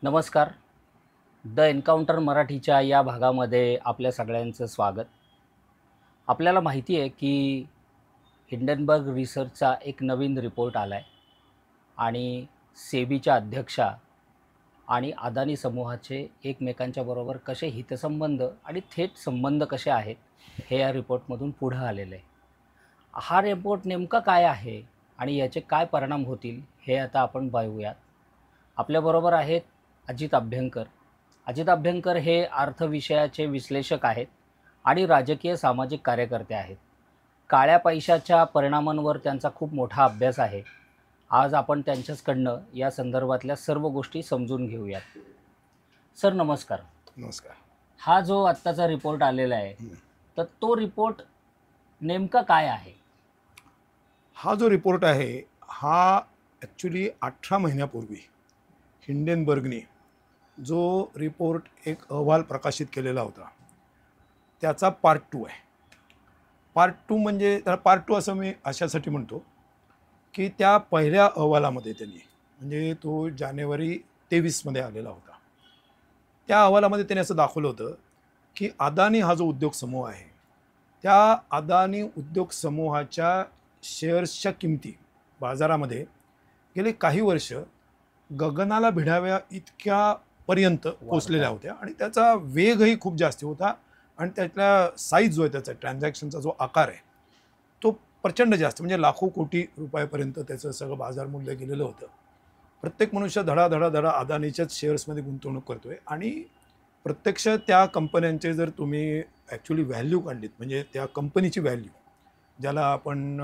नमस्कार. The encounter मराठीच्या या भागामध्ये आपल्या सगळ्यांचं स्वागत. आपल्याला माहिती आहे की हिंडनबर्ग रिसर्चचा एक नवीन रिपोर्ट आला आहे आणि सेबीच्या अध्यक्षा आणि अदानी समूहाचे एकमेकांच्या बरोबर कसे हितसंबंध आणि थेट संबंध कसे आहेत, हे या रिपोर्टमधून पुढं आलेलं आहे. हा रिपोर्ट नेमका काय आहे आणि याचे काय परिणाम होतील, हे आता आपण पाहूयात. आपल्याबरोबर आहेत अजित अभ्यंकर. अजित अभ्यंकर हे अर्थविषयाचे विश्लेषक आहेत आणि राजकीय सामाजिक कार्यकर्ते आहेत. काळ्या पैशाच्या परिणामांवर त्यांचा खूप मोठा अभ्यास आहे. आज आपण त्यांच्याचकडनं या संदर्भातल्या सर्व गोष्टी समजून घेऊयात. सर नमस्कार. नमस्कार. हा जो आत्ताचा रिपोर्ट आलेला आहे, तर तो रिपोर्ट नेमका काय आहे? हा जो रिपोर्ट आहे हा ॲक्च्युली 18 महिन्यापूर्वी हिंडेनबर्गने जो रिपोर्ट एक अहवाल प्रकाशित केलेला होता त्याचा पार्ट 2 आहे. पार्ट 2 म्हणजे त्याला पार्ट 2 असं मी अशासाठी म्हणतो की त्या पहिल्या अहवालामध्ये त्यांनी म्हणजे तो जानेवारी 23मध्ये आलेला होता. त्या अहवालामध्ये त्यांनी असं दाखवलं होतं की अदानी हा जो उद्योग समूह आहे त्या अदानी उद्योग समूहाच्या शेअर्सच्या किमती बाजारामध्ये गेले काही वर्ष गगनाला भिडाव्या इतक्यापर्यंत पोचलेल्या होत्या आणि त्याचा वेगही खूप जास्त होता आणि त्यातला साईज जो आहे त्याचा ट्रान्झॅक्शनचा जो आकार आहे तो प्रचंड जास्त म्हणजे लाखो कोटी रुपयापर्यंत त्याचं सगळं बाजार मूल्य गेलेलं होतं. प्रत्येक मनुष्य धडा अदानीच्याच शेअर्समध्ये गुंतवणूक करतोय आणि प्रत्यक्ष त्या कंपन्यांचे जर तुम्ही ॲक्च्युली व्हॅल्यू काढलीत म्हणजे त्या कंपनीची व्हॅल्यू ज्याला आपण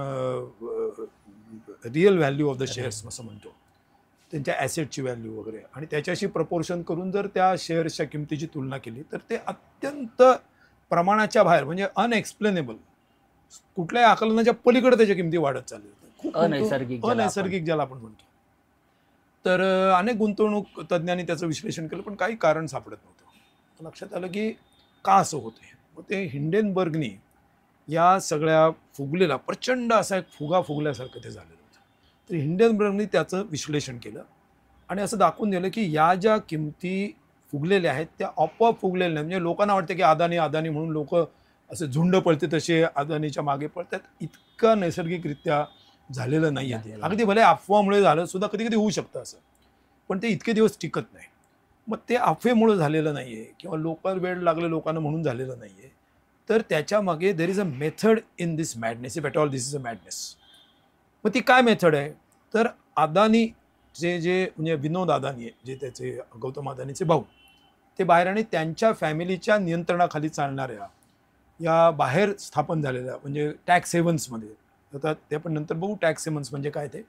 real value of the shares असं म्हणतो, त्यांच्या ॲसेटची व्हॅल्यू वगैरे आणि त्याच्याशी प्रपोर्शन करून जर त्या शेअर्सच्या किमतीची तुलना केली तर ते अत्यंत प्रमाणाच्या बाहेर म्हणजे अनएक्सप्लेनेबल कुठल्याही आकलनाच्या पलीकडे त्याच्या किमती वाढत चालल्या होत्या. खूप अनैसर्गिक ज्याला आपण म्हणतो. तर अनेक गुंतवणूक तज्ज्ञांनी त्याचं विश्लेषण केलं पण काही कारण सापडत नव्हतं. लक्षात आलं की का असं होतं. मग ते हिंडेनबर्गनी या सगळ्या फुगलेला प्रचंड असा एक फुगा फुगल्यासारखं ते झालेलं होतं. तर हिंडेनबर्गनी त्याचं विश्लेषण केलं आणि असं दाखवून दिलं की या ज्या किमती फुगलेल्या आहेत त्या आपोआप फुगलेल्या नाही. म्हणजे लोकांना वाटतं की अदानी अदानी म्हणून लोक असे झुंड पळते तसे अदानीच्या मागे पळतात. इतकं नैसर्गिकरित्या झालेलं नाही आहे. अगदी भले अफवामुळे झालं सुद्धा कधी कधी होऊ शकतं असं, पण ते इतके दिवस टिकत नाही. मग ते अफवेमुळे झालेलं नाही आहे किंवा लोकल वेळ लागले लोकांना म्हणून झालेलं नाही आहे. तर त्याच्यामागे there is a method in this madness if at all this is a madness. मग ती काय मेथड आहे तर अदानी जे म्हणजे विनोद अदानी आहे जे त्याचे गौतम अदानीचे भाऊ ते बाहेर आणि त्यांच्या फॅमिलीच्या नियंत्रणाखाली चालणाऱ्या या बाहेर स्थापन झालेल्या म्हणजे टॅक्स हेवन्समध्ये आता ते आपण नंतर बघू टॅक्स हेवन्स म्हणजे काय ते.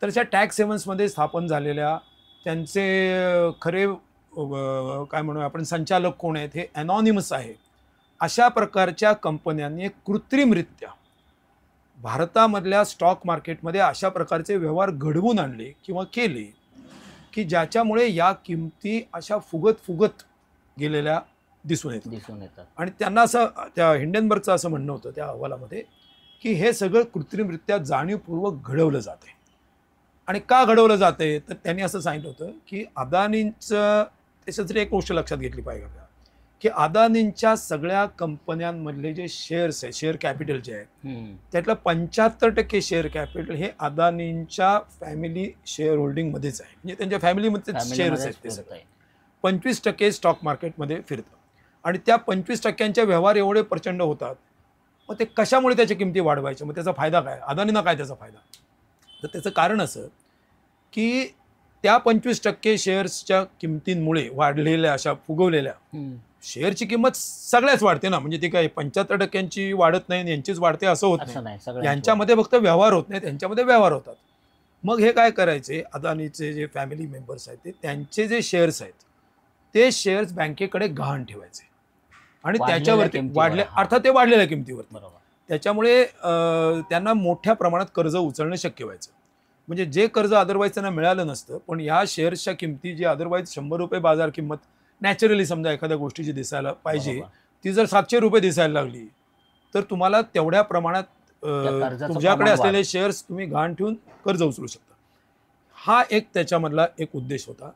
तर त्या टॅक्स हेवन्समध्ये स्थापन झालेल्या त्यांचे खरे काय म्हणू आपण संचालक कोण आहेत हे अनॉनिमस आहे. अशा प्रकारच्या कंपन्यांनी कृत्रिमरित्या भारतामधल्या स्टॉक मार्केटमध्ये अशा प्रकारचे व्यवहार घडवून आणले किंवा केले की ज्याच्यामुळे या किमती अशा फुगत गेलेल्या दिसून येतात. आणि त्यांना असं त्या हिंडेनबर्गचं असं म्हणणं होतं त्या अहवालामध्ये की हे सगळं कृत्रिमरित्या जाणीवपूर्वक घडवलं जाते. आणि का घडवलं जाते तर त्यांनी असं सांगितलं होतं की अदानींचं त्याच्यासाठी एक गोष्ट लक्षात घेतली पाहिजे आपल्याला की अदानींच्या सगळ्या कंपन्यांमधले जे शेअर्स आहे शेअर कॅपिटल जे आहे त्यातलं 75% शेअर कॅपिटल हे अदानींच्या फॅमिली शेअर होल्डिंगमध्येच आहे. म्हणजे त्यांच्या फॅमिलीमध्ये शेअर्स आहेत ते 25% स्टॉक मार्केटमध्ये फिरतं आणि त्या 25%च्या व्यवहार एवढे प्रचंड होतात. मग ते कशामुळे त्याच्या किमती वाढवायच्या मग त्याचा फायदा काय अदानींना काय त्याचा फायदा. तर त्याचं कारण असं की त्या 25% शेअर्सच्या किमतींमुळे वाढलेल्या अशा फुगवलेल्या शेअरची किंमत सगळ्याच वाढते ना. म्हणजे ती काय 75%ची वाढत नाही यांचीच वाढते असं होत नाही. यांच्यामध्ये फक्त व्यवहार होत नाही त्यांच्यामध्ये व्यवहार होतात. मग हे काय करायचे अदानीचे जे फॅमिली मेंबर्स आहेत ते त्यांचे जे शेअर्स आहेत ते शेअर्स बँकेकडे गहाण ठेवायचे आणि त्याच्यावरती अर्थात ते वाढलेल्या किमतीवरती त्याच्यामुळे त्यांना मोठ्या प्रमाणात कर्ज उचलणं शक्य व्हायचं. म्हणजे जे कर्ज अदरवाईज त्यांना मिळालं नसतं पण ह्या शेअर्सच्या किमती जी अदरवाईज 100 रुपये बाजार किंमत नॅचरली समजा एखाद्या गोष्टीची दिसायला पाहिजे ती जर 700 रुपये दिसायला लागली तर तुम्हाला तेवढ्या प्रमाणात तुमच्याकडे असलेले शेअर्स तुम्ही गहाण ठेवून कर्ज उचलू शकता. हा एक त्याच्यामधला एक उद्देश होता.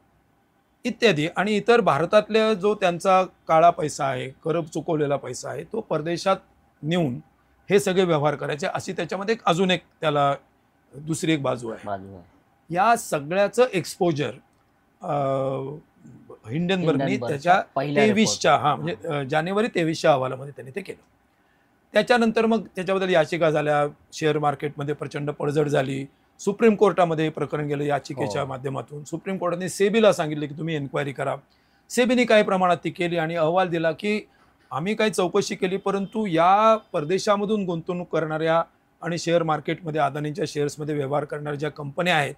इत्यादी. आणि इतर भारतातल्या जो त्यांचा काळा पैसा आहे, कर चुकवलेला पैसा आहे, तो परदेशात नेऊन हे सगळे व्यवहार करायचे, अशी त्याच्यामध्ये अजून एक त्याला दुसरी एक बाजू आहे. या सगळ्याचं एक्सपोजर हिंडनबर्गनी त्याच्या 23च्या म्हणजे जानेवारी 23च्या अहवालामध्ये त्यांनी ते केलं. त्याच्यानंतर मग त्याच्याबद्दल याचिका झाल्या, शेअर मार्केटमध्ये प्रचंड पडझड झाली, सुप्रीम कोर्टामध्ये प्रकरण गेलं याचिकेच्या माध्यमातून. सुप्रीम कोर्टाने सेबीला सांगितलं की तुम्ही एन्क्वायरी करा. सेबीने काही प्रमाणात ती केली आणि अहवाल दिला की आम्ही काही चौकशी केली, परंतु या परदेशामधून गुंतवणूक करणाऱ्या आणि शेअर मार्केटमध्ये अदानीच्या शेअर्समध्ये व्यवहार करणाऱ्या ज्या कंपन्या आहेत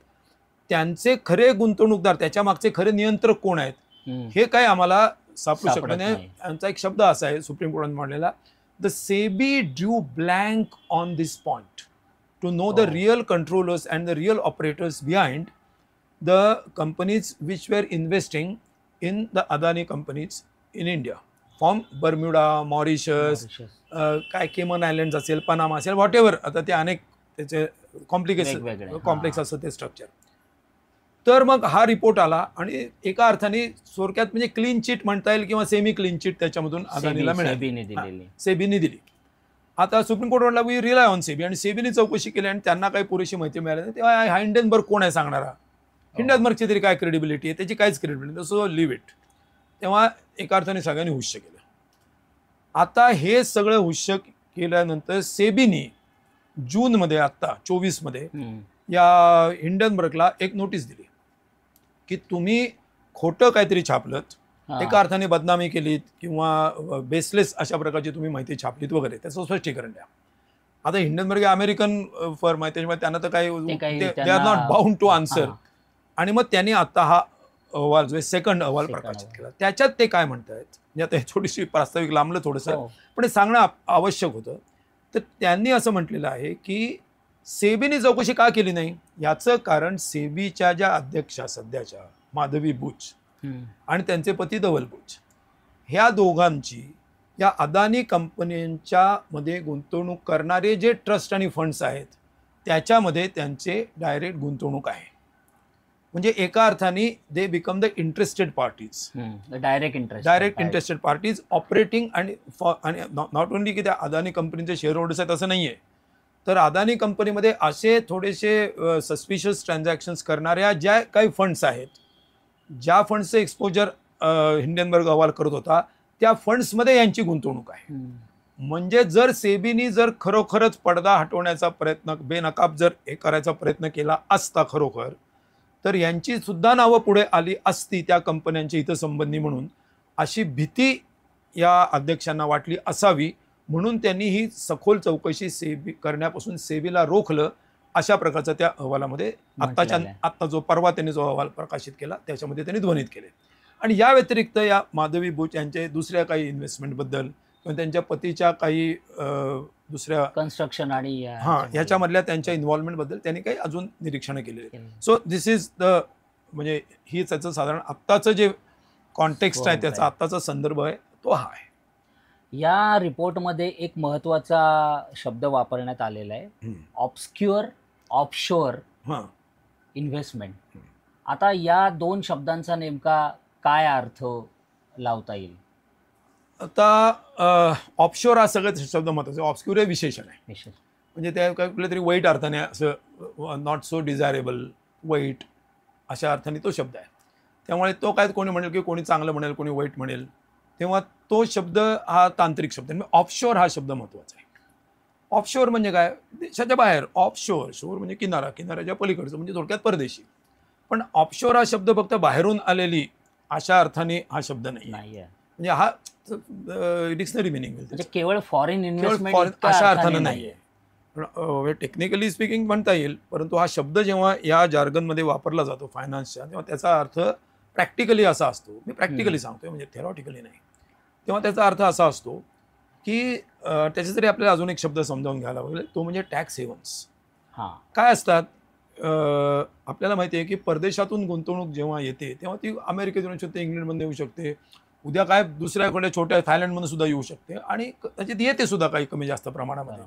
त्यांचे खरे गुंतवणूकदार, त्याच्या मागचे खरे नियंत्रक कोण आहेत हे काय आम्हाला सापडू शकत नाही. यांचा एक शब्द असा आहे सुप्रीम कोर्टाने मांडलेला, the SEBI drew blank on this point to know the real controllers and the real operators behind the companies which were investing in the Adani companies in India from Bermuda, Mauritius, काय Cayman Island असेल, Panama असेल, whatever. आता ते अनेक त्याचे complex असतं ते structure. तर मग हा रिपोर्ट आला आणि एका अर्थाने थोडक्यात म्हणजे क्लीन चिट म्हणता येईल किंवा सेमी क्लीन चिट त्याच्यामधून अदानीला मिळाली, सेबीने दिली. आता सुप्रीम कोर्ट म्हटलं वी रिलाय ऑन सेबी, आणि सेबीने चौकशी केली आणि त्यांना काही पुरेशी माहिती मिळाली नाही. तेव्हा हा हिंडनबर्ग कोण आहे सांगणारा, हिंडनबर्गची तरी काय क्रेडिबिलिटी आहे, त्याची काहीच क्रेडिबिलिटी नाही, सो लिव्ह इट. तेव्हा एका अर्थाने सगळ्यांनी हुश्य केलं. आता हे सगळं हुश्य केल्यानंतर सेबीने जूनमध्ये आत्ता 24मध्ये या हिंडनबर्गला एक नोटीस दिली की तुम्ही खोटं काहीतरी छापलत, एका अर्थाने बदनामी केलीत किंवा बेसलेस अशा प्रकारची तुम्ही माहिती छापलीत वगैरे, त्याचं स्पष्टीकरण द्या. आता हिंडनबर्ग अमेरिकन फर्म आहे त्याच्यामुळे त्यांना तर काही they are not bound to answer. आणि मग त्यांनी आता हा अहवाल जो सेकंड अहवाल प्रकाशित केला. त्याच्यात ते काय म्हणतायत, म्हणजे आता थोडीशी प्रास्ताविक लांबलं थोडंसं, पण हे सांगणं आवश्यक होतं. तर त्यांनी असं म्हटलेलं आहे की सेबीने चौकशी का केली नाही, याचं कारण सेबीच्या ज्या अध्यक्षा सध्याच्या माधवी बुच आणि त्यांचे पती धवल बुच, ह्या दोघांची या अदानी कंपन्यांच्या मध्ये गुंतवणूक करणारे जे ट्रस्ट आणि फंड्स आहेत त्याच्यामध्ये त्यांचे डायरेक्ट गुंतवणूक आहे. म्हणजे एका अर्थाने they become the interested parties, direct interested parties operating. आणि नॉट ओनली की त्या अदानी कंपनीचे शेअर होल्डर्स आहेत असं नाही आहे, तर अदानी कंपनीमध्ये असे थोडेसे सस्पिशियस ट्रान्झॅक्शन्स करणाऱ्या ज्या काही फंड्स आहेत, ज्या फंड्सचं एक्सपोजर हिंडनबर्ग अहवाल करत होता त्या फंड्समध्ये यांची गुंतवणूक आहे. म्हणजे जर सेबीनी जर खरोखरच पडदा हटवण्याचा प्रयत्न, बेनकाब जर हे करायचा प्रयत्न केला असता खरोखर, तर यांची सुद्धा नावं पुढे आली असती त्या कंपन्यांच्या हितसंबंधी म्हणून, अशी भीती या अध्यक्षांना वाटली असावी. म्हणून त्यांनी ही सखोल चौकशी सेबी करण्यापासून सेबीला रोखलं, अशा प्रकारचा त्या अहवालामध्ये आत्ता जो परवा त्यांनी जो अहवाल प्रकाशित केला त्याच्यामध्ये त्यांनी ध्वनित केले. आणि या व्यतिरिक्त या माधवी बुच यांच्या दुसऱ्या काही इन्व्हेस्टमेंटबद्दल किंवा त्यांच्या पतीच्या काही दुसऱ्या कन्स्ट्रक्शन आणि ह्याच्यामधल्या त्यांच्या इन्व्हॉल्वमेंटबद्दल त्यांनी काही अजून निरीक्षणं केलेली. सो दिस इज द, म्हणजे ही त्याचं साधारण आत्ताचं जे कॉन्टेक्स्ट आहे, त्याचा आत्ताचा संदर्भ आहे तो हा आहे. या रिपोर्टमध्ये एक महत्त्वाचा शब्द वापरण्यात आलेला आहे, ऑब्स्क्युअर ऑफशोअर इन्व्हेस्टमेंट. आता या दोन शब्दांचा नेमका काय अर्थ लावता येईल? आता ऑफशोर हा सगळ्यात शब्द महत्त्वाचा, ऑब्स्क्युअर हे विशेषण आहे, म्हणजे त्या कुठल्या तरी वाईट अर्थाने, असं नॉट सो डिझायरेबल, वाईट अशा अर्थाने तो शब्द आहे. त्यामुळे तो काय कोणी म्हणेल की कोणी चांगलं म्हणेल, कोणी वाईट म्हणेल, तेव्हा तो शब्द हा तांत्रिक शब्द आहे. ऑफशोर हा शब्द महत्त्वाचा आहे. ऑफशोर म्हणजे काय, देशाच्या बाहेर. ऑफशोर, शोर म्हणजे किनारा, किनाऱ्याच्या पलीकडचं म्हणजे थोडक्यात परदेशी. पण ऑफशोर हा शब्द फक्त बाहेरून आलेली अशा अर्थाने हा शब्द नाही आहे. म्हणजे हा डिक्शनरी मिनिंग म्हणजे केवळ फॉरेन इन्व्हेस्टमेंट अशा अर्थानं नाही आहे. टेक्निकली स्पीकिंग म्हणता येईल, परंतु हा शब्द जेव्हा या जार्गनमध्ये वापरला जातो फायनान्सच्या, तेव्हा त्याचा अर्थ प्रॅक्टिकली असा असतो. मी प्रॅक्टिकली सांगतोय, म्हणजे थेरॉटिकली नाही. तेव्हा त्याचा अर्थ असा असतो की त्याचे जरी आपल्याला अजून एक शब्द समजावून घ्यायला लागेल, तो म्हणजे टॅक्स हेवन्स. काय असतात, आपल्याला माहिती आहे की परदेशातून गुंतवणूक जेव्हा येते तेव्हा ती अमेरिकेत येऊ शकते, इंग्लंडमध्ये येऊ शकते, उद्या काय दुसऱ्याकडे छोट्या थायलंडमध्ये सुद्धा येऊ शकते, आणि त्याच्यात येते सुद्धा काही कमी जास्त प्रमाणामध्ये.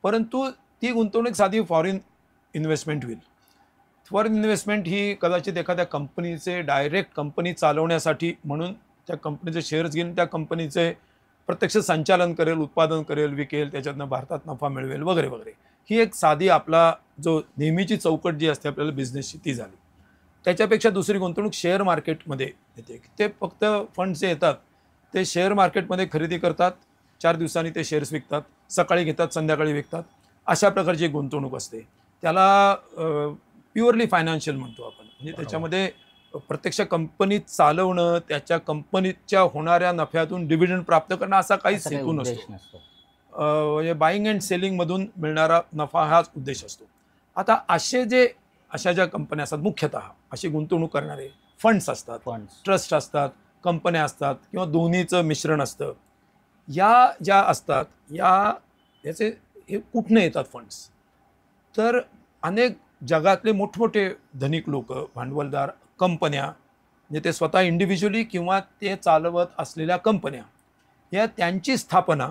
परंतु ती गुंतवणूक साधी फॉरेन इन्व्हेस्टमेंट होईल. फॉरेन इन्व्हेस्टमेंट ही कदाचित एखाद्या कंपनीचे डायरेक्ट कंपनी चालवण्यासाठी म्हणून त्या कंपनीचे शेअर्स घेऊन त्या कंपनीचे प्रत्यक्ष संचालन करेल, उत्पादन करेल, विकेल, त्याच्यातनं भारतात नफा मिळवेल वगैरे वगैरे, ही एक साधी आपला जो नेहमीची चौकट जी असते आपल्याला बिझनेसची ती झाली. त्याच्यापेक्षा दुसरी गुंतवणूक शेअर मार्केटमध्ये येते. ते फक्त फंड्स जे येतात ते शेअर मार्केटमध्ये खरेदी करतात, 4 दिवसांनी ते शेअर्स विकतात, सकाळी घेतात, संध्याकाळी विकतात, अशा प्रकारची एक गुंतवणूक असते. त्याला प्युअरली फायनान्शियल म्हणतो आपण. म्हणजे त्याच्यामध्ये प्रत्यक्ष कंपनी चालवणं, त्याच्या कंपनीच्या होणाऱ्या नफ्यातून डिव्हिडंड प्राप्त करणं असा काहीच हेतू नसतो. म्हणजे बाईंग अँड सेलिंगमधून मिळणारा नफा हाच उद्देश असतो. आता अशा ज्या कंपन्या असतात, मुख्यतः अशी गुंतवणूक करणारे फंड्स असतात, ट्रस्ट असतात, कंपन्या असतात किंवा दोन्हीचं मिश्रण असतं. या ज्या असतात याचे हे कुठनं येतात फंड्स? तर अनेक जगातले मोठमोठे धनिक लोक, भांडवलदार, कंपन्या, म्हणजे ते स्वतः इंडिव्हिज्युअली किंवा ते चालवत असलेल्या कंपन्या, या त्यांची स्थापना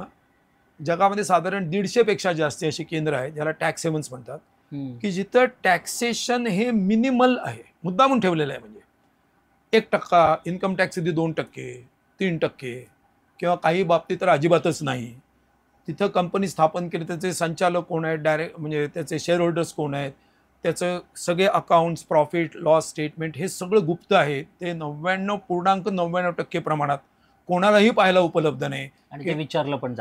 जगामध्ये साधारण 150पेक्षा जास्त अशी केंद्र आहेत ज्याला टॅक्स हेवन्स म्हणतात, की जिथं टॅक्सेशन हे मिनिमल आहे, मुद्दामून ठेवलेलं आहे. म्हणजे 1% इन्कम टॅक्स यदि 2%, 3% किंवा काही बाबतीत तर अजिबातच नाही. तिथं कंपनी स्थापन केली, त्याचे संचालक कोण आहेत, डायरेक्ट म्हणजे त्याचे शेअर होल्डर्स कोण आहेत, त्याचं सगळे अकाउंट्स, प्रॉफिट लॉस स्टेटमेंट हे सगळं गुप्त आहे. ते 99.99% प्रमाणात कोणालाही पाहायला उपलब्ध नाही आणि ते विचारलं पण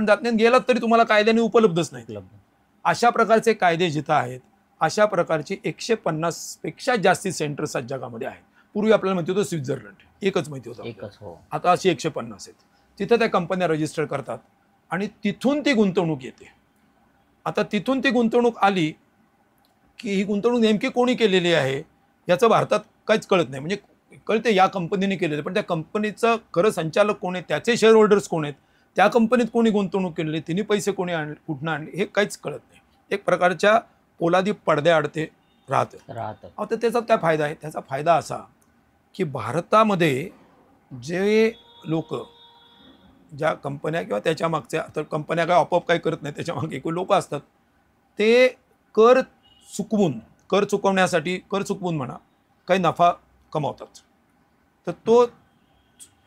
जात नाही. गेलात तरी तुम्हाला कायद्याने उपलब्धच नाही. अशा प्रकारचे कायदे जिथं आहेत, अशा प्रकारची 150पेक्षा जास्ती सेंटर्स आज जगामध्ये आहेत. पूर्वी आपल्याला माहिती होतं स्वित्झर्लंड एकच माहिती होतं, आता अशी 150 आहेत. तिथं त्या कंपन्या रजिस्टर करतात आणि तिथून ती गुंतवणूक येते. आता तिथून ती गुंतवणूक आली की ही गुंतवणूक नेमकी कोणी केलेली आहे याचं भारतात काहीच कळत नाही. म्हणजे कळते या कंपनीने केलेलं, पण त्या कंपनीचं खरं संचालक कोण आहे, त्याचे शेअर होल्डर्स कोण आहेत, त्या कंपनीत कोणी गुंतवणूक केलेली, तिने पैसे कोणी कुठनं आणले, हे काहीच कळत नाही. एक प्रकारच्या पोलादी पडद्याआडते राहतं. आता त्याचा काय फायदा आहे? त्याचा फायदा असा की भारतामध्ये जे लोक, ज्या कंपन्या किंवा त्याच्या मागच्या, तर कंपन्या काय आपोआप काही करत नाही, त्याच्या मागे एकूण लोक असतात, ते कर चुकवण्यासाठी म्हणा काही नफा कमावतात. तर तो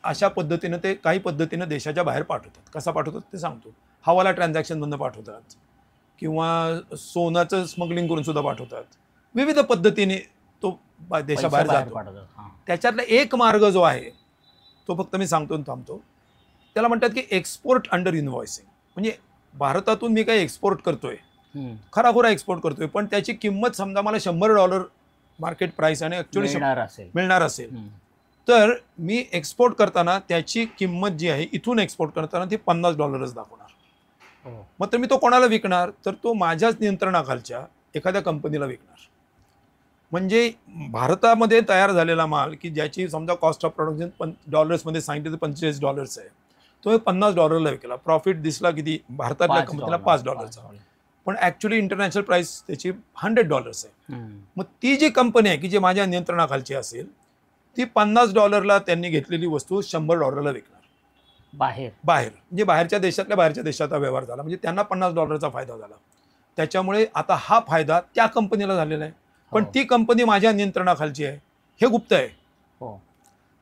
अशा पद्धतीनं ते काही पद्धतीनं देशाच्या बाहेर पाठवतात. कसा पाठवतात ते सांगतो. हवाला ट्रान्झॅक्शनमधनं पाठवतात किंवा सोन्याचं स्मगलिंग करून सुद्धा पाठवतात. विविध पद्धतीने तो देशाबाहेर जातो. त्याच्यातला एक मार्ग जो आहे तो फक्त मी सांगतो आणि थांबतो. त्याला म्हणतात की एक्सपोर्ट अंडर इनव्हॉइसिंग. म्हणजे भारतातून मी काही एक्सपोर्ट करतोय, खराखुरा एक्सपोर्ट करतोय, पण त्याची किंमत समजा मला $100 मार्केट प्राइस आणि ऍक्च्युअली मिळणार असेल, तर मी एक्सपोर्ट करताना त्याची किंमत जी आहे इथून एक्सपोर्ट करताना ती $50 दाखवणार. मग तर मी तो कोणाला विकणार? तर तो माझ्याच नियंत्रणाखालच्या एखाद्या कंपनीला विकणार. म्हणजे भारतामध्ये तयार झालेला माल की ज्याची समजा कॉस्ट ऑफ प्रोडक्शन डॉलर्समध्ये सांगितलं तर $45 आहे, तो $50 विकला. प्रॉफिट दिसला किती? भारतातल्या कंपनीला $5. पण ऍक्च्युअली इंटरनॅशनल प्राइस त्याची $100 आहे. मग ती जी कंपनी आहे की जी माझ्या नियंत्रणाखालची असेल, ती $50 त्यांनी घेतलेली वस्तू $100 विकणार बाहेर. म्हणजे बाहेरच्या देशात व्यवहार झाला, म्हणजे त्यांना $50 फायदा झाला. त्याच्यामुळे आता हा फायदा त्या कंपनीला झालेला आहे, पण ती कंपनी माझ्या नियंत्रणाखालची आहे, हे गुप्त आहे.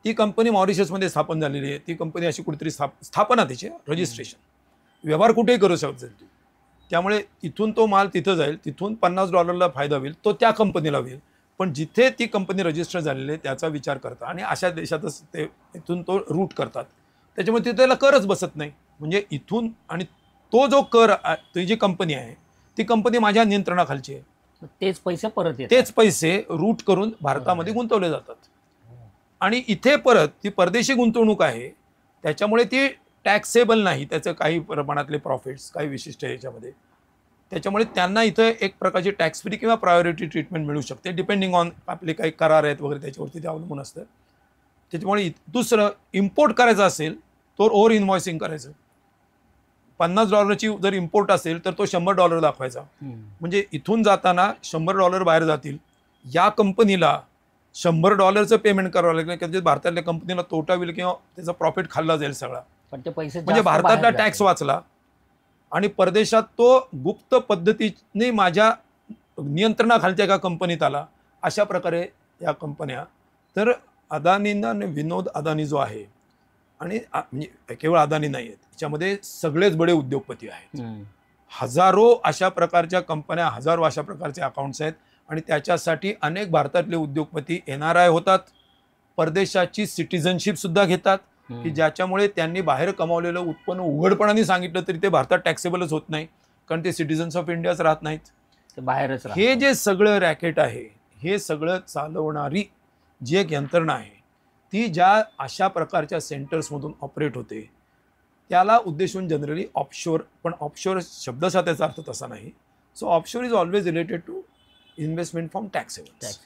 ती कंपनी मॉरिशसमध्ये स्थापन झालेली आहे. ती कंपनी अशी कुठेतरी स्थापना, त्याचे रजिस्ट्रेशन, व्यवहार कुठेही करू शकतो. त्यामुळे इथून तो माल तिथं जाईल, तिथून $50 फायदा होईल, तो त्या कंपनीला होईल, पण जिथे ती कंपनी रजिस्टर झालेली आहे त्याचा विचार करतात आणि अशा देशातच ते इथून तो रूट करतात. त्याच्यामुळे तिथे त्याला करच बसत नाही. म्हणजे इथून, आणि तो जो कर, ती जी कंपनी आहे ती कंपनी माझ्या नियंत्रणाखालची आहे. तेच पैसे रूट करून भारतामध्ये गुंतवले जातात. आणि इथे परत ती परदेशी गुंतवणूक आहे, त्याच्यामुळे ती टॅक्सेबल नाही. त्याचं काही प्रमाणातले प्रॉफिट्स काही विशिष्ट याच्यामध्ये, त्याच्यामुळे त्यांना इथं एक प्रकारची टॅक्स फ्री किंवा प्रायोरिटी ट्रीटमेंट मिळू शकते, डिपेंडिंग ऑन आपले काही करार आहेत वगैरे, त्याच्यावरती ते अवलंबून असतं. त्याच्यामुळे दुसरं, इम्पोर्ट करायचं असेल तर ओव्हर इन्व्हॉइसिंग करायचं. $50 जर इम्पोर्ट असेल तर तो $100 दाखवायचा. म्हणजे इथून जाताना $100 बाहेर जातील, या कंपनीला $100 पेमेंट करावं लागेल, की भारतातल्या कंपनीला तोटा होईल किंवा त्याचा प्रॉफिट खाल्ला जाईल सगळा. पण ते पैसे म्हणजे भारतातला टॅक्स वाचला आणि परदेशात तो गुप्त पद्धतीने माझ्या नियंत्रणाखालच्या एका कंपनीत आला. अशा प्रकारे या कंपन्या, तर अदानींना आणि विनोद अदानी जो आहे, आणि म्हणजे केवळ अदानी नाही आहेत, त्याच्यामध्ये सगळेच बडे उद्योगपती आहेत. हजारो अशा प्रकारच्या कंपन्या, हजारो अशा प्रकारचे अकाउंट्स आहेत, आणि त्याच्यासाठी अनेक भारतातले उद्योगपती NRI होतात, परदेशाची सिटिझनशिप सुद्धा घेतात, की ज्याच्यामुळे त्यांनी बाहेर कमावलेलं उत्पन्न उघडपणाने सांगितलं तरी ते भारतात टॅक्सेबलच होत नाही, कारण ते सिटिझन्स ऑफ इंडियाच राहत नाहीत, ते बाहेरच. हे जे सगळं रॅकेट आहे, हे सगळं चालवणारी जी एक यंत्रणा आहे, ती ज्या अशा प्रकारच्या सेंटर्समधून ऑपरेट होते, त्याला उद्देशून जनरली ऑफशोर, पण ऑफशोर शब्दशः त्याचा अर्थ तसा नाही. So offshore is always related to investment from tax havens.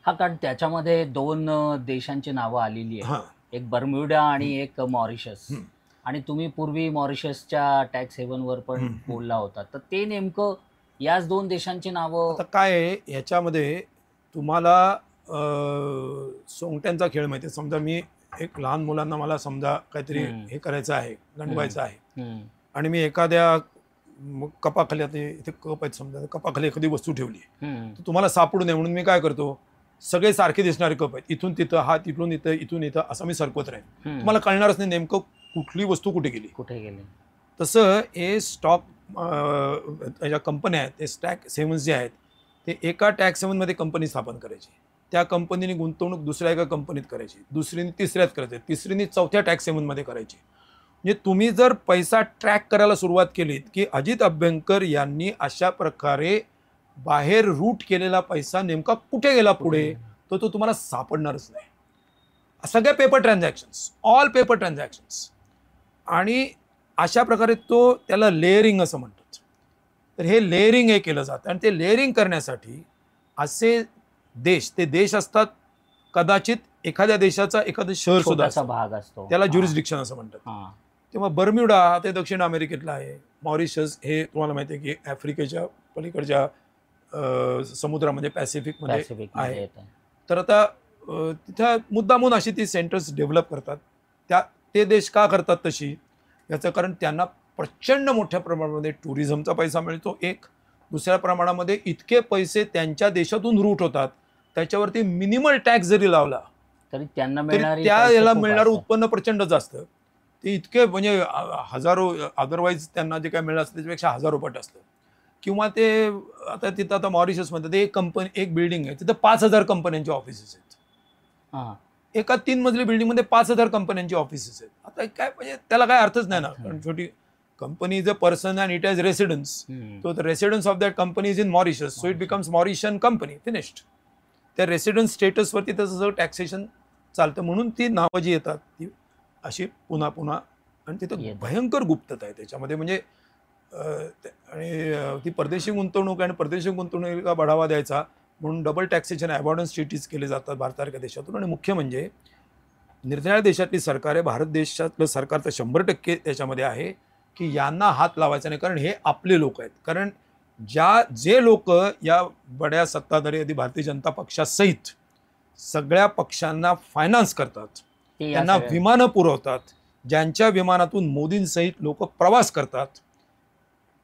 हा, कारण त्याच्यामध्ये 2 देशांची नावं आलेली आहेत, एक बर्म्युडा आणि एक मॉरिशस. आणि तुम्ही पूर्वी मॉरिशसच्या टॅक्स हेवनवर पण बोलला होता, तर ते नेमकं याच 2 देशांची नावं. आता काय आहे याच्यामध्ये, तुम्हाला सोंगट्यांचा खेळ माहिती आहे. समजा मी एक लहान मुलांना, मला समजा काहीतरी हे करायचं आहे, गंडवायचं आहे, आणि मी एखाद्या कपाखाली, आता इथे कप आहेत समजा, कपाखाली एखादी वस्तू ठेवली, तर तुम्हाला सापडू नये म्हणून मी काय करतो, सगळे सारखे दिसणारे कप आहेत, इथून तिथं, हा तिथून इथं, इथून इथं, असं मी सरकवत राहीन, तुम्हाला कळणारच नाही नेमकं कुठली वस्तू कुठे गेली. तसं हे स्टॉक ज्या कंपन्या आहेत, ते टॅक्स हेवन्स जे आहेत, ते एका टॅक्स हेवनमध्ये कंपनी स्थापन करायची, त्या कंपनीने गुंतवणूक दुसऱ्या एका कंपनीत करायची, दुसरीने तिसऱ्यात करायची, तिसरीने चौथ्या टॅक्स हेवनमध्ये करायची. म्हणजे तुम्ही जर पैसा ट्रॅक करायला सुरुवात केलीत, की अजित अभ्यंकर यांनी अशा प्रकारे बाहेर रूट केलेला पैसा नेमका कुठे गेला पुढे, तो तुम्हाला सापडणारच नाही. सगळ्या paper transactions, all paper transactions, आणि अशा प्रकारे त्याला लेअरिंग असं म्हणतात. तर हे लेअरिंग हे केलं जातं, आणि ते लेअरिंग करण्यासाठी असे देश असतात, कदाचित एखाद्या देशाचा एखादा शहर सुद्धा भाग असतो, त्याला ज्युरिस्डिक्शन असं म्हणतात. तेव्हा बर्म्युडा ते दक्षिण अमेरिकेतला आहे, मॉरिशस हे तुम्हाला माहिती आहे की आफ्रिकेच्या पलीकडच्या समुद्रामध्ये, पॅसिफिकमध्ये आहे. तर आता तिथं मुद्दामून अशी ती सेंटर्स डेव्हलप करतात. ते देश का करतात तशी, याचं कारण त्यांना प्रचंड मोठ्या प्रमाणामध्ये टुरिझमचा पैसा मिळतो. एक दुसऱ्या प्रमाणामध्ये इतके पैसे त्यांच्या देशातून रूट होतात, त्याच्यावरती मिनिमल टॅक्स जरी लावला तरी त्यांना याला मिळणारं उत्पन्न प्रचंड जास्त. ते इतके म्हणजे हजारो, अदरवाईज त्यांना जे काय मिळालं असतं त्याच्यापेक्षा हजारो पट असतं. किंवा ते आता तिथं, आता मॉरिशसमध्ये ते एक बिल्डिंग आहे, तिथं 5,000 कंपन्यांचे ऑफिसेस आहेत. एका 3 मजली बिल्डिंगमध्ये 5,000 कंपन्यांचे ऑफिसेस आहेत. आता काय म्हणजे त्याला काय अर्थच नाही ना, कारण छोटी company is a person and it has residence, so the residence of that company is in Mauritius, so it becomes Mauritian company, finished. त्या रेसिडेन्स स्टेटसवरती त्याचं सगळं टॅक्सेशन चालतं, म्हणून ती नावं जी येतात ती अशी पुन्हा पुन्हा, आणि तिथं भयंकर गुप्तता आहे त्याच्यामध्ये. म्हणजे आणि ती परदेशी गुंतवणूक, आणि परदेशी गुंतवणुकीला बढावा द्यायचा म्हणून डबल टॅक्सेशन अबॉर्डन्स ट्रीटीज केले जातात भारतासारख्या देशातून. आणि मुख्य म्हणजे निरनिराळ्या देशातली सरकारे, भारत देशातलं सरकार तर 100% त्याच्यामध्ये आहे की यांना हात लावायचा नाही, कारण हे आपले लोक आहेत. कारण जे लोक या बड्या सत्ताधारी आधी भारतीय जनता पक्षासहित सगळ्या पक्षांना फायनान्स करतात, त्यांना विमानं पुरवतात, ज्यांच्या विमानातून मोदींसहित लोक प्रवास करतात,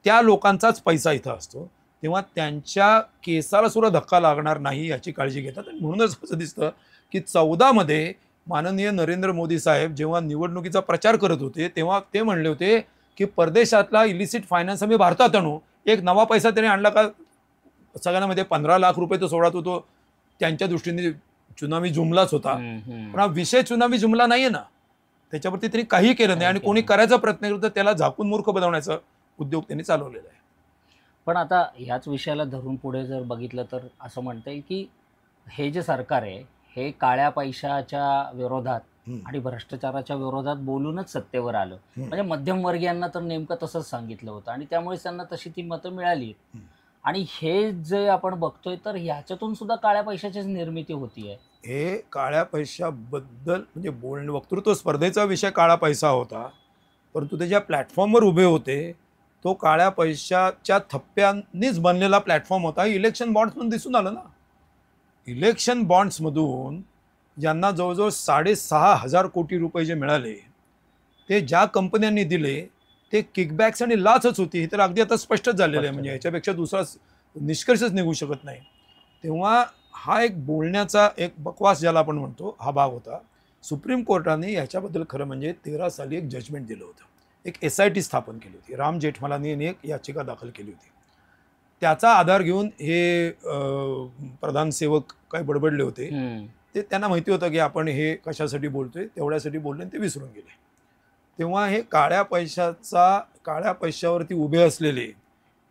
त्या लोकांचाच पैसा इथं असतो, तेव्हा त्यांच्या केसाला सुद्धा धक्का लागणार नाही याची काळजी घेतात. आणि म्हणूनच असं दिसतं की 14 मध्ये माननीय नरेंद्र मोदी साहेब जेव्हा निवडणुकीचा प्रचार करत होते, तेव्हा ते म्हणले होते की परदेशातला इलिसिट फायनान्स आम्ही भारतात आणू. एक नवा पैसा त्याने आणला का, सगळ्यांना मध्ये 15 लाख रुपये तो सोडा, तो त्यांच्या दृष्टीने चुनावी जुमलाच होता. पण हा विषय चुनावी जुमला नाहीये ना, त्याच्यावरती त्यांनी काही केलं नाही, आणि कोणी करायचा प्रयत्न करतो त्याला झाकून मूर्ख बनवण्याचा उद्योग त्यांनी चालवलेला आहे. पण आता ह्याच विषयाला धरून पुढे जर बघितलं तर असं म्हणता येईल की हे जे सरकार आहे हे काळ्या पैशाच्या विरोधात आणि भ्रष्टाचाराच्या विरोधात बोलूनच सत्तेवर आलं. म्हणजे मध्यमवर्गीयांना तर नेमकं तसंच सांगितलं होतं, आणि त्यामुळे त्यांना तशी ती मतं मिळाली. आणि हे जे आपण बघतोय तर ह्याच्यातून सुद्धा काळ्या पैशाचीच निर्मिती होतीये. हे काळ्या पैशाबद्दल म्हणजे वक्तृत्व स्पर्धेचा विषय काळा पैसा होता, परंतु ते ज्या प्लॅटफॉर्मवर उभे होते तो काळ्या पैशाच्या थप्प्यांनीच बनलेला प्लॅटफॉर्म होता. इलेक्शन बॉन्ड्समधून दिसून आलं ना, इलेक्शन बॉन्ड्समधून ज्यांना जवळजवळ 6,500 कोटी रुपये जे मिळाले ते ज्या कंपन्यांनी दिले ते किकबॅक्स आणि लाचच होती. हे तर अगदी आता स्पष्टच झालेलं आहे. म्हणजे याच्यापेक्षा दुसरा निष्कर्षच निघू शकत नाही. तेव्हा हा एक बोलण्याचा एक बकवास ज्याला आपण म्हणतो हा भाग होता. सुप्रीम कोर्टाने याच्याबद्दल खरं म्हणजे 13 साली एक जजमेंट दिलं होतं. एक SIT स्थापन केली होती. राम जेठमलानीने एक याचिका दाखल केली होती. त्याचा आधार घेऊन हे प्रधान सेवक काय बडबडले होते. ते त्यांना माहिती होतं की आपण हे कशासाठी बोलतोय, तेवढ्यासाठी बोलले आणि ते विसरून गेले. तेव्हा हे काळ्या पैशावरती उभे असलेले,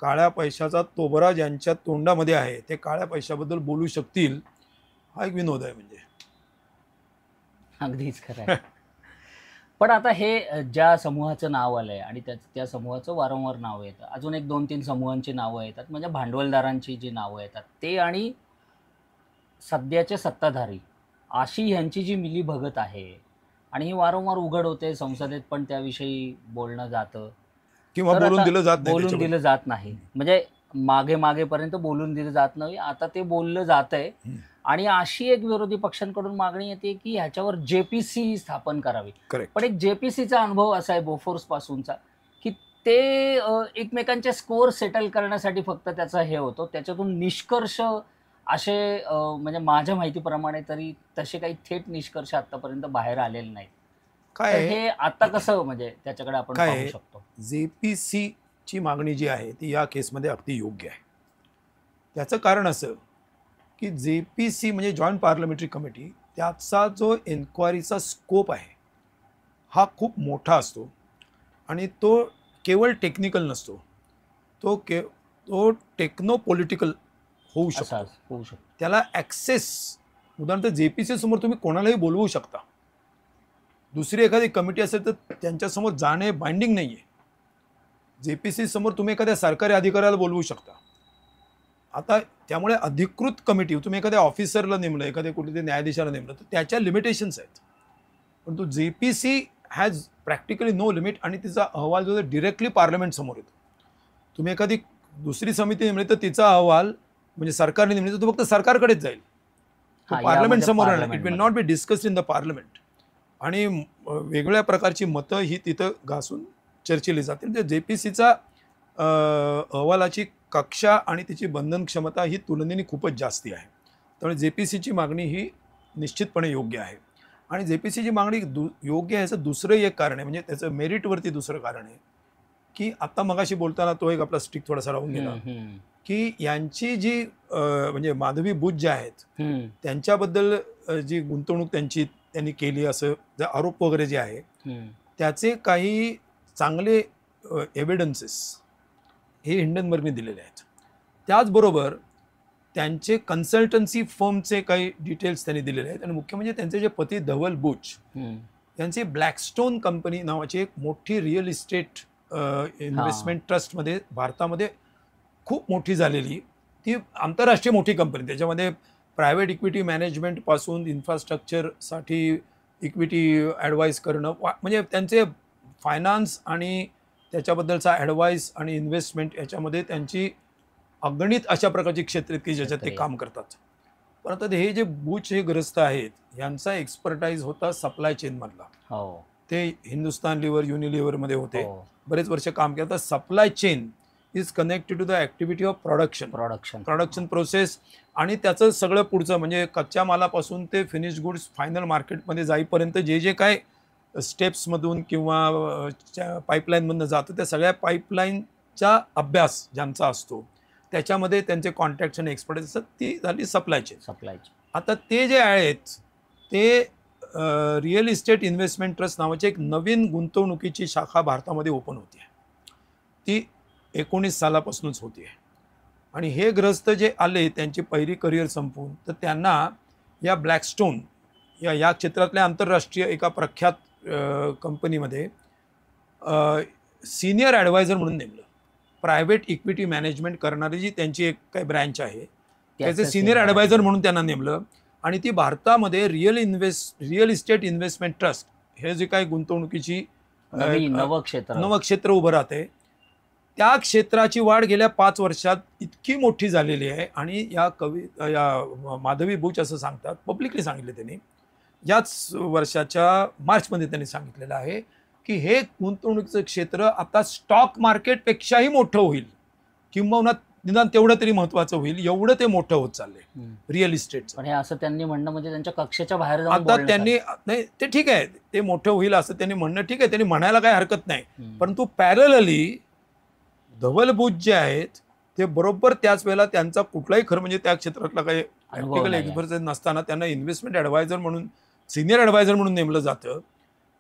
काळ्या पैशाचा तोबरा ज्यांच्या तोंडामध्ये आहे ते काळ्या पैशाबद्दल बोलू शकतील, हा एक विनोद आहे. म्हणजे अगदीच खरं आहे. पण आता हे ज्या समूहाचं नाव आलंय आणि त्या समूहाचं वारंवार नाव येतं, अजून एक 2-3 समूहांची नावं येतात, म्हणजे भांडवलदारांची जी नावं येतात ते आणि सध्याचे सत्ताधारी अशी ह्यांची जी मिलीभगत आहे आणि ही वारंवार उघड होते. संसदेत पण त्याविषयी बोलणं जातं. किंवा तर बोलून आता दिलं जात नाही बोलून त्याच्याबद्दल. दिलं जात नाही, म्हणजे मागेपर्यंत बोलून दिलं जात नाही, आता ते बोललं जातंय. आणि अशी एक विरोधी पक्षांकडून मागणी येते की ह्याच्यावर JPC स्थापन करावी. करेक्ट. पण एक JPCचा अनुभव असा आहे बोफोर्स पासूनचा की ते एकमेकांचे स्कोअर सेटल करण्यासाठी फक्त त्याचा हे होतो, त्याच्यातून निष्कर्ष असे म्हणजे माझ्या माहितीप्रमाणे तरी तसे काही थेट निष्कर्ष आतापर्यंत बाहेर आलेले नाहीत. काय तर आहे, हे आता कसं म्हणजे त्याच्याकडे आपण काय पाहू आहे, शकतो? JPC ची मागणी जी आहे ती या केसमध्ये अगदी योग्य आहे. त्याचं कारण असं की JPC म्हणजे जॉईंट पार्लमेंटरी कमिटी, त्याचा जो एन्क्वायरीचा स्कोप आहे हा खूप मोठा असतो आणि तो केवळ टेक्निकल नसतो, तो टेक्नो पॉलिटिकल होऊ असा शकतो. होऊ शकतो. त्याला ॲक्सेस, उदाहरणार्थ JPC समोर तुम्ही कोणालाही बोलवू शकता. दुसरी एखादी कमिटी असेल तर त्यांच्यासमोर जाणे बाइंडिंग नाही आहे. JPC समोर तुम्ही एखाद्या सरकारी अधिकाऱ्याला बोलवू शकता. आता त्यामुळे अधिकृत कमिटी, तुम्ही एखाद्या ऑफिसरला नेमलं, एखाद्या कुठे न्यायाधीशाला नेमलं, तर त्याच्या लिमिटेशन्स आहेत. परंतु JPC has practically no limit आणि तिचा अहवाल जो डिरेक्टली पार्लमेंट समोर येतो. तुम्ही एखादी दुसरी समिती नेमली तर तिचा अहवाल म्हणजे सरकारने नेमली तर तो फक्त सरकारकडेच जाईल, हा, पार्लमेंट यामध्ये समोर राहणार. इट विल पार्लमेंटमध्ये. Not be discussed in the parliament. आणि वेगवेगळ्या प्रकारची मतं ही तिथं घासून चर्चेली जातील. म्हणजे JPCचा अहवालाची कक्षा आणि तिची बंधन क्षमता ही तुलनेने खूपच जास्ती आहे. त्यामुळे JPCची मागणी ही निश्चितपणे योग्य आहे. आणि JPCची मागणी योग्य आहे याचं दुसरं एक कारण आहे, म्हणजे त्याचं मेरिटवरती दुसरं कारण आहे की आता मगाशी बोलताना तो एक आपला स्टिक थोडासा राहून गेला की यांची जी म्हणजे माधवी बुच ज्या आहेत त्यांच्याबद्दल जी गुंतवणूक त्यांनी केली असं जे आरोप वगैरे जे आहे त्याचे काही चांगले एव्हिडन्सेस हे हिंडनबर्गने दिलेले आहेत. त्याचबरोबर त्यांचे कन्सल्टन्सी फर्मचे काही डिटेल्स त्यांनी दिलेले आहेत. आणि मुख्य म्हणजे त्यांचे जे पती धवल बुच यांची ब्लॅकस्टोन कंपनी नावाची एक मोठी रिअल इस्टेट इन्व्हेस्टमेंट ट्रस्टमध्ये भारतामध्ये खूप मोठी झालेली, ती आंतरराष्ट्रीय मोठी कंपनी. त्याच्यामध्ये प्रायव्हेट इक्विटी मॅनेजमेंटपासून इन्फ्रास्ट्रक्चरसाठी इक्विटी ॲडवाईस करणं, म्हणजे त्यांचे फायनान्स आणि त्याच्याबद्दलचा ॲडवाईस आणि इन्व्हेस्टमेंट याच्यामध्ये त्यांची अगणित अशा प्रकारची क्षेत्र की ज्याच्यात ते काम करतात. परंतु हे जे बुच हे ग्रस्त आहेत यांचा एक्सपर्टाईज होता सप्लाय चेनमधला. ते हिंदुस्तान लिव्हर, युनिलिव्हरमध्ये होते, बरेच वर्ष काम केलं. तर supply chain is connected to the activity of production process आणि त्याचं सगळं पुढचं म्हणजे कच्च्या मालापासून ते फिनिश गुड्स फायनल मार्केटमध्ये जाईपर्यंत जे जे काय स्टेप्समधून किंवा पाईपलाईनमधून जातं त्या सगळ्या पाईपलाईनचा अभ्यास ज्यांचा असतो त्याच्यामध्ये त्यांचे कॉन्टॅक्ट्स आणि एक्सपर्टाईज असतात, ती झाली सप्लाय चेन. आता ते जे आहेत ते रिअल इस्टेट इन्व्हेस्टमेंट ट्रस्ट नावाची एक नवीन गुंतवणुकीची शाखा भारतामध्ये ओपन होती आहे. ती 19 सालापासूनच होती आहे. आणि हे ग्रस्त जे आले त्यांची पहिली करिअर संपवून तर त्यांना या ब्लॅकस्टोन या क्षेत्रातल्या आंतरराष्ट्रीय एका प्रख्यात कंपनीमध्ये सिनियर ॲडवायझर म्हणून नेमलं. प्रायव्हेट इक्विटी मॅनेजमेंट करणारी जी त्यांची एक काही ब्रँच आहे त्याचे सिनियर ॲडवायझर म्हणून त्यांना नेमलं. आणि ती भारतामध्ये रिअल इस्टेट इन्व्हेस्टमेंट ट्रस्ट हे जे काही गुंतवणुकीची नवं क्षेत्र उभं राहते त्या क्षेत्राची वाढ गेल्या 5 वर्षात इतकी मोठी झालेली आहे. आणि या माधवी बुच असं सांगतात, पब्लिकली सांगितले त्यांनी, याच वर्षाच्या मार्चमध्ये त्यांनी सांगितलेलं आहे की हे गुंतवणुकीचं क्षेत्र आता स्टॉक मार्केटपेक्षाही मोठं होईल, किंबहुना निदान तेवढं तरी महत्वाचं होईल, एवढं ते मोठं होत चाललंय हम्म. रिअल इस्टेटचं. पण हे असं त्यांनी म्हणणं म्हणजे त्यांच्या कक्षेच्या बाहेर जाऊन आता बोलण्यासारखं. त्यांनी नाही ते ठीक आहे, ते मोठं होईल असं त्यांनी म्हणणं ठीक आहे, त्यांनी म्हणायला काही हरकत नाही. हम्म. परंतु पॅरलली धवल बुच जे आहेत ते बरोबर त्याच वेळेला त्यांचा कुठलाही खरं म्हणजे त्या क्षेत्रातला काही अनुभव प्रॅक्टिकल नाहीये. एक्सपर्टाईज नसताना त्यांना इन्व्हेस्टमेंट ॲडवायझर म्हणून, सिनियर ॲडवायझर म्हणून नेमलं जातं.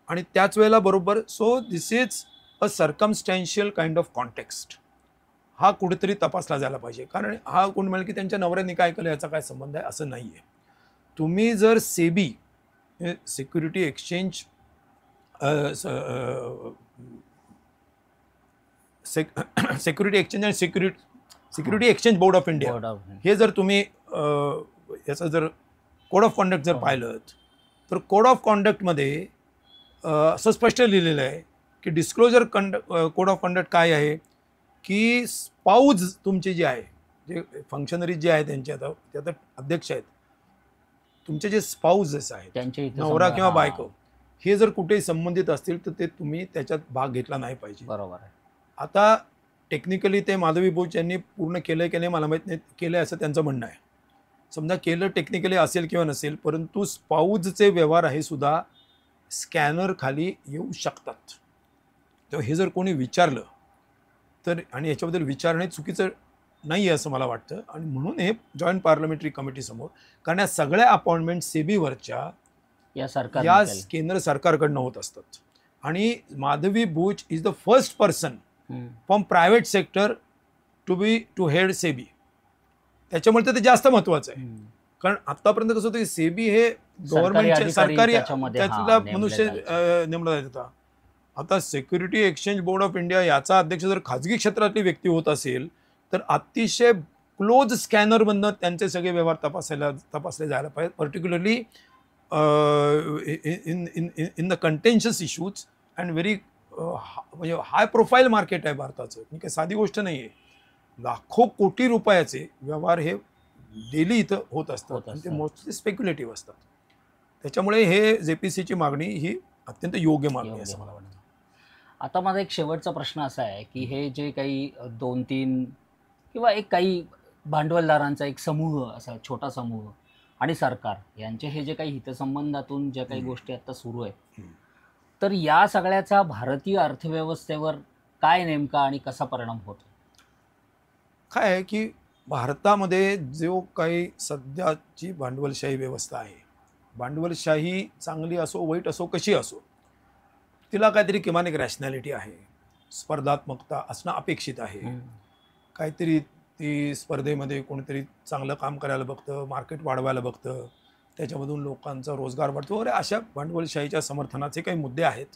आणि त्याच वेळेला बरोबर so this is a circumstantial kind of context. हा कुठेतरी तपासला जायला पाहिजे, कारण हा कोण म्हणेल की त्यांच्या नवऱ्याने काय केलं याचा काय संबंध आहे, असं नाही आहे. तुम्ही जर SEBI security exchange security exchange आणि security exchange board of India board of हे जर तुम्ही याचं जर कोड ऑफ कॉन्डक्ट जर पाहिलं तर कोड ऑफ कॉन्डक्टमध्ये असं स्पष्ट लिहिलेलं आहे की डिस्क्लोजर कोड ऑफ कॉन्डक्ट काय आहे की स्पाऊज तुमचे जे आहे, जे फंक्शनरी जे आहे त्यांचे आता ते आता अध्यक्ष आहेत, तुमचे जे स्पाऊजेस आहेत त्यांच्या इथे नवरा समजा- किंवा हा, बायको हे जर कुठेही संबंधित असतील तर ते तुम्ही त्याच्यात भाग घेतला नाही पाहिजे. बरोबर आहे. आता टेक्निकली ते माधवी बोच यांनी पूर्ण केलं की नाही मला माहीत नाही, केलं असं त्यांचं म्हणणं आहे. समजा केलं टेक्निकली असेल किंवा नसेल, परंतु स्पाऊजचे व्यवहार आहे सुद्धा स्कॅनर खाली येऊ शकतात. तेव्हा हे जर कोणी विचारलं तर, आणि याच्याबद्दल विचारणे चुकीचं नाही आहे असं मला वाटतं, आणि म्हणून हे जॉईंट पार्लमेंटरी कमिटी समोर, कारण या सगळ्या अपॉइंटमेंट सेबीवरच्या या सरकार या केंद्र सरकारकडनं होत असतात. आणि Madhabi Buch is the first person from private sector to head SEBI. त्याच्यामुळे तर ते जास्त महत्वाचं आहे, कारण आतापर्यंत कसं होतं की सेबी हे गव्हर्नमेंटचे अधिकारी सरकारी त्याच्यामध्ये, त्यातला नेमले मनुष्य जायचे. नेमला जात होता. आता security exchange board of India याचा अध्यक्ष जर खाजगी क्षेत्रातली व्यक्ती होत असेल तर अतिशय क्लोज स्कॅनरमधनं त्यांचे सगळे व्यवहार तपासले जायला पाहिजे, particularly in the contentious issues and very म्हणजे हाय प्रोफाईल मार्केट आहे भारताचं. ही काही साधी गोष्ट नाही आहे. लाखो कोटी रुपयाचे व्यवहार हे डेली इथं होत असतात आणि ते मोस्टली स्पेक्युलेटिव्ह असतात. त्याच्यामुळे हे JPCची मागणी ही अत्यंत योग्य मागणी आहे असं मला वाटतं. आता माझा एक शेवटचा प्रश्न असा आहे की हे जे काही 2-3 किंवा एक काही भांडवलदारांचा एक समूह, असा छोटा समूह आणि सरकार यांचे हे जे काही हितसंबंधातून ज्या काही गोष्टी आता सुरू आहेत, तर या सगळ्याचा भारतीय अर्थव्यवस्थेवर काय नेमका आणि कसा परिणाम होतो? काय आहे की भारतामध्ये जो काही सध्याची भांडवलशाही व्यवस्था आहे, भांडवलशाही चांगली असो वाईट असो कशी असो, तिला काहीतरी किमान एक रॅशनॅलिटी आहे, स्पर्धात्मकता असणं अपेक्षित आहे. काहीतरी ती स्पर्धेमध्ये कोणीतरी चांगलं काम करायला बघतं, मार्केट वाढवायला बघतं, त्याच्यामधून लोकांचा रोजगार वाढतो वगैरे, अशा भांडवलशाहीच्या समर्थनाचे काही मुद्दे आहेत.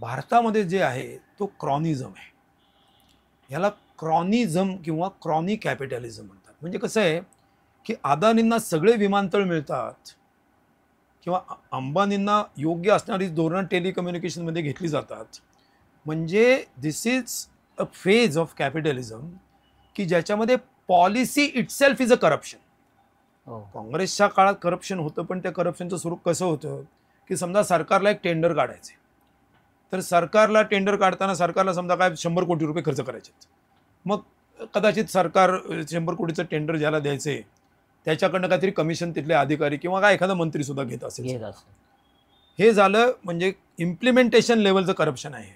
भारतामध्ये जे आहे तो क्रॉनिझम आहे. याला क्रॉनिझम किंवा क्रॉनी कॅपिटलिझम म्हणतात. म्हणजे कसं आहे की अदानींना सगळे विमानतळ मिळतात किंवा अंबानींना योग्य असणारी धोरणं टेलिकम्युनिकेशनमध्ये घेतली जातात. म्हणजे this is a phase of capitalism की ज्याच्यामध्ये policy itself is a corruption. काँग्रेसच्या काळात करप्शन होतं, पण त्या करप्शनचं स्वरूप कसं होतं की समजा सरकारला एक टेंडर काढायचे, तर सरकारला टेंडर काढताना सरकारला समजा काय 100 कोटी रुपये खर्च करायचे. मग कदाचित सरकार 100 कोटीचं टेंडर ज्याला द्यायचे त्याच्याकडनं काहीतरी कमिशन तिथले अधिकारी किंवा काय एखादा मंत्री सुद्धा घेत असेल. हे झालं म्हणजे इम्प्लिमेंटेशन लेवलचं करप्शन आहे.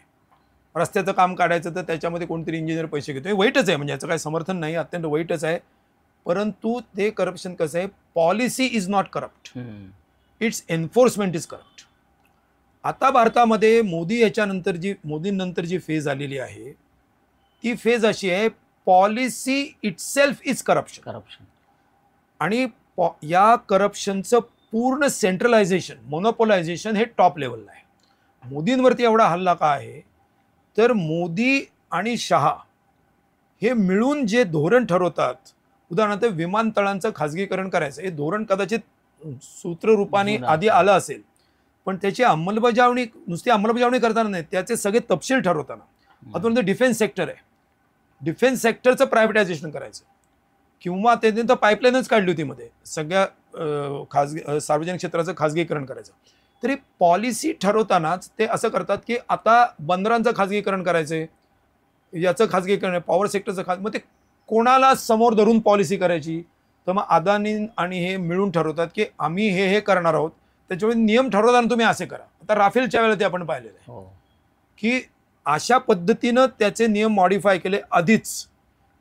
रस्त्याचं काम काढायचं तर त्याच्यामध्ये कोणतरी इंजिनियर पैसे घेतो, हे वाईटच आहे, म्हणजे याचं काही समर्थन नाही, अत्यंत वाईटच आहे. परंतु ते करप्शन कसं आहे, policy is not corrupt, it's enforcement is corrupt. आता भारतामध्ये मोदींनंतर जी फेज आलेली आहे ती फेज अशी आहे, पॉलिसी इटसेल्फ इज करप्शन. आणि या करप्शनचं पूर्ण सेंट्रलायझेशन, मोनोपोलायझेशन हे टॉप लेवलला आहे. मोदींवरती एवढा हल्ला का आहे, तर मोदी आणि शहा हे मिळून जे धोरण ठरवतात, उदाहरणार्थ विमानतळांचं खाजगीकरण करायचं, हे धोरण कदाचित सूत्ररूपाने आधी आलं असेल, पण त्याची अंमलबजावणी नुसती अंमलबजावणी करताना नाही, त्याचे सगळे तपशील ठरवताना. आता डिफेन्स सेक्टर आहे, डिफेन्स सेक्टरचं प्रायव्हेटायझेशन करायचं किंवा त्यानंतर पाईपलाईनच काढली होती मध्ये, सगळ्या सार्वजनिक क्षेत्राचं खाजगीकरण करायचं. तरी पॉलिसी ठरवतानाच ते असं करतात की आता बंदरांचं खाजगीकरण करायचंय, याचं खाजगीकरण आहे, पॉवर सेक्टरचं मग ते कोणाला समोर धरून पॉलिसी करायची? तर मग अदानी आणि हे मिळून ठरवतात की आम्ही हे करणार आहोत, त्याच्यामुळे नियम ठरवताना तुम्ही असे करा. आता राफेलच्या वेळेला ते आपण पाहिलेलं आहे हो. की अशा पद्धतीनं त्याचे नियम मॉडिफाय केले आधीच,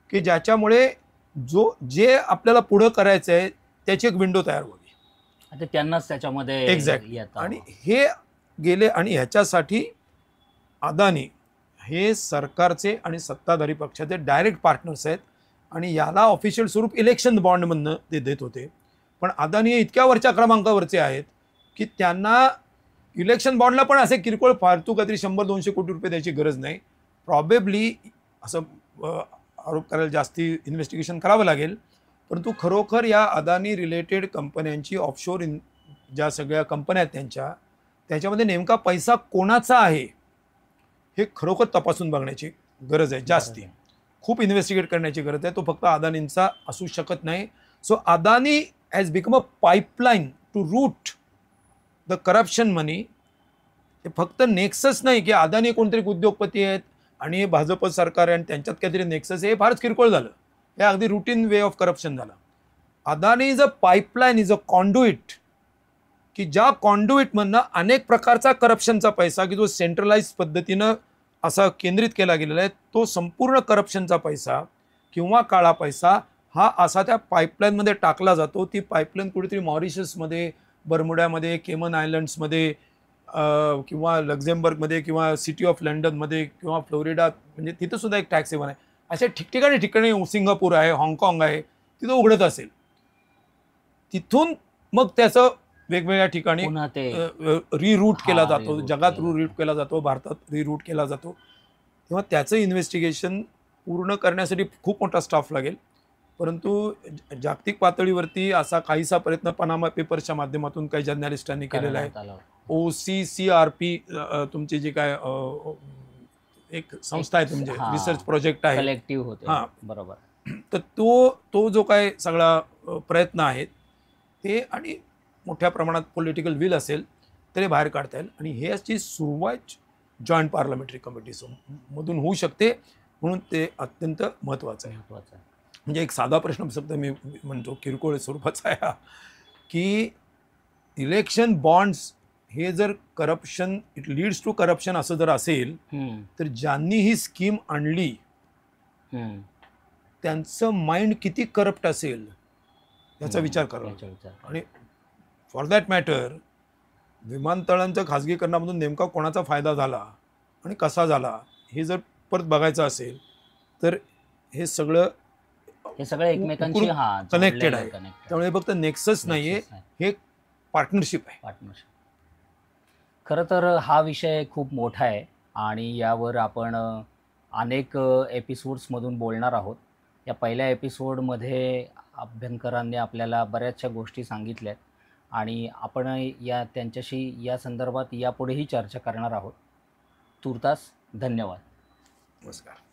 की ज्याच्यामुळे जे आपल्याला पुढं करायचं आहे त्याची एक विंडो तयार व्हावी. आता त्यांनाच त्याच्यामध्ये एक्झॅक्टली. येतं. आणि हे गेले आणि ह्याच्यासाठी अदानी हे सरकारचे आणि सत्ताधारी पक्षाचे डायरेक्ट पार्टनर्स आहेत आणि याला ऑफिशियल स्वरूप इलेक्शन बॉन्डमधनं ते देत होते. पण अदानी हे इतक्या वरच्या क्रमांकावरचे आहेत की त्यांना इलेक्शन बॉन्डला पण असे किरकोळ फालतू काहीतरी 100-200 कोटी रुपये द्यायची गरज नाही. प्रॉबेबली असं आरोप करायला जास्ती इन्व्हेस्टिगेशन करावं लागेल, परंतु खरोखर या अदानी रिलेटेड कंपन्यांची ऑफशोर ज्या सगळ्या कंपन्या आहेत त्याच्यामध्ये नेमका पैसा कोणाचा आहे हे खरोखर तपासून बघण्याची गरज आहे. जास्ती खूप इन्व्हेस्टिगेट करण्याची गरज आहे. तो फक्त अदानींचा असू शकत नाही. So Adani has become a pipeline to route the corruption money. हे फक्त नेक्सस नाही की अदानी कोणतरी उद्योगपती आहेत आणि हे भाजप सरकार आहे आणि त्यांच्यात काहीतरी नेक्सस आहे, हे फारच किरकोळ झालं. हे अगदी रुटीन वे ऑफ करप्शन झालं. Adani is a pipeline, is a conduit, की ज्या कॉन्ड्युइटमधनं अनेक प्रकारचा करप्शनचा पैसा की जो सेंट्रलाइज पद्धतीनं असा केंद्रित केला गेलेला आहे, तो संपूर्ण करप्शनचा पैसा किंवा काळा पैसा हा असा त्या पाईपलाईनमध्ये टाकला जातो. ती पाईपलाईन कुठेतरी मॉरिशसमध्ये, बर्मुड्यामध्ये, केमन आयलंड्समध्ये किंवा लक्झेंबर्गमध्ये किंवा सिटी ऑफ लंडनमध्ये किंवा फ्लोरिडा, म्हणजे तिथं सुद्धा एक टॅक्स हेवन आहे. अशा ठिकठिकाणी सिंगापूर आहे, हाँगकाँग आहे, तिथं उघडत असेल. तिथून मग त्याचं वेगवेगळ्या ठिकाणी पुन्हा ते रिरूट केला जातो, reroute जगात केला रिरूट केला जातो, भारतात रिरूट केला जातो. तेव्हा त्याचं इन्व्हेस्टिगेशन पूर्ण करण्यासाठी खूप मोठा स्टाफ लागेल. परंतु जागतिक पातळीवरती असा काहीसा प्रयत्न पनामा पेपर्सच्या माध्यमातून काही जर्नलिस्टांनी केलेला आहे. करण्यात आलं. OCCRP तुमची जी काय एक संस्था आहे, तुमचे हां. रिसर्च प्रोजेक्ट आहे, कलेक्टिव्ह होते. हां. बरोबर. तर तो जो काय सगळा प्रयत्न आहेत ते आणि मोठ्या प्रमाणात पॉलिटिकल विल असेल तर हे बाहेर काढता येईल. आणि हे याची सुरुवात जॉईंट पार्लमेंटरी कमिटी मधून होऊ शकते, म्हणून ते अत्यंत महत्त्वाचं आहे. महत्त्वाचं आहे. म्हणजे एक साधा प्रश्न फक्त मी म्हणतो, किरकोळ स्वरूपाचा आहे हा, की इलेक्शन बॉन्ड्स हे जर corruption, it leads to corruption असं जर असेल तर ज्यांनी ही स्कीम आणली त्यांचं माइंड किती करप्ट असेल याचा विचार करावा. आणि फॉर दॅट मॅटर विमानतळांच्या खाजगीकरणामधून नेमका कोणाचा फायदा झाला आणि कसा झाला हे जर परत बघायचं असेल तर हे सगळं एकमेकांशी कनेक्टेड आहे. त्यामुळे फक्त नेक्सस नाहीये, हे पार्टनरशिप आहे. पार्टनरशिप. खरं तर हा विषय खूप मोठा आहे आणि यावर आपण अनेक एपिसोड्समधून बोलणार आहोत. या पहिल्या एपिसोडमध्ये अभ्यंकरांनी आपल्याला बऱ्याचशा गोष्टी सांगितल्यात आणि आपण त्यांच्याशी या संदर्भात यापुढेही चर्चा करणार आहोत. तूर्तास धन्यवाद. नमस्कार.